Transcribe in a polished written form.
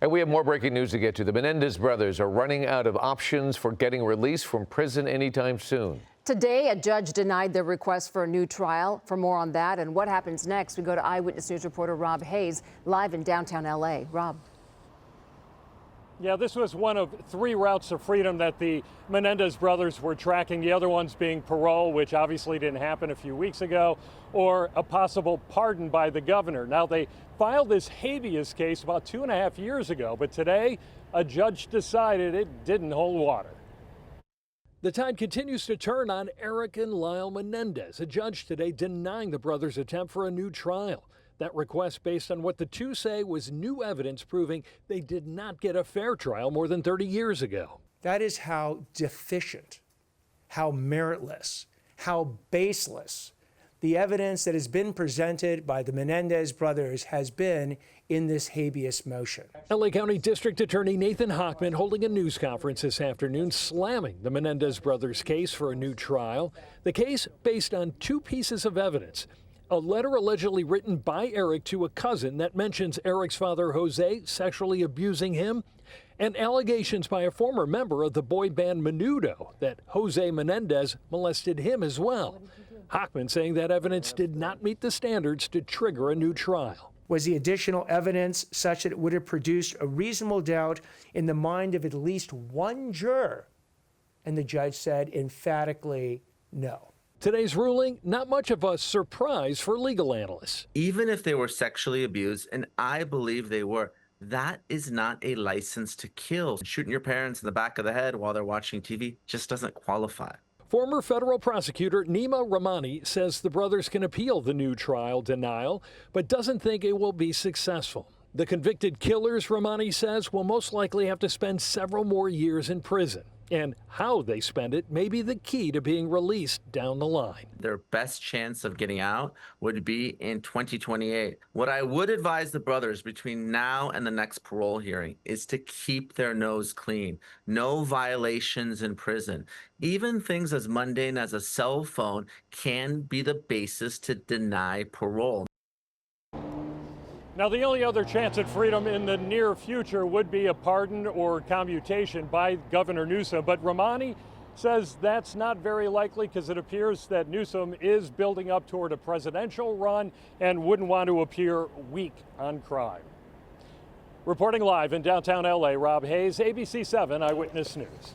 And we have more breaking news to get to. The Menendez brothers are running out of options for getting released from prison anytime soon. Today, a judge denied their request for a new trial. For more on that and what happens next, we go to Eyewitness News reporter Rob Hayes, live in downtown L.A. Rob. Yeah, this was one of 3 routes to freedom that the Menendez brothers were tracking, the other ones being parole, which obviously didn't happen a few weeks ago, or a possible pardon by the governor. Now, they filed this habeas case about 2.5 years ago, but today a judge decided it didn't hold water. The tide continues to turn on Eric and Lyle Menendez. A judge today denying the brothers' attempt for a new trial. That request based on what the two say was new evidence proving they did not get a fair trial more than 30 years ago. That is how deficient, how meritless, how baseless the evidence that has been presented by the Menendez brothers has been in this habeas motion. LA County District Attorney Nathan Hochman holding a news conference this afternoon slamming the Menendez brothers' case for a new trial. The case based on 2 pieces of evidence. A letter allegedly written by Eric to a cousin that mentions Eric's father, Jose, sexually abusing him, and allegations by a former member of the boy band Menudo that Jose Menendez molested him as well. Hochman saying that evidence did not meet the standards to trigger a new trial. Was the additional evidence such that it would have produced a reasonable doubt in the mind of at least one juror? And the judge said emphatically no. Today's ruling, not much of a surprise for legal analysts. Even if they were sexually abused, and I believe they were, that is not a license to kill. Shooting your parents in the back of the head while they're watching TV just doesn't qualify. Former federal prosecutor Neama Rahmani says the brothers can appeal the new trial denial, but doesn't think it will be successful. The convicted killers, Rahmani says, will most likely have to spend several more years in prison. And how they spend it may be the key to being released down the line. Their best chance of getting out would be in 2028. What I would advise the brothers between now and the next parole hearing is to keep their nose clean. No violations in prison. Even things as mundane as a cell phone can be the basis to deny parole. Now, the only other chance at freedom in the near future would be a pardon or commutation by Governor Newsom. But Rahmani says that's not very likely because it appears that Newsom is building up toward a presidential run and wouldn't want to appear weak on crime. Reporting live in downtown LA, Rob Hayes, ABC7 Eyewitness News.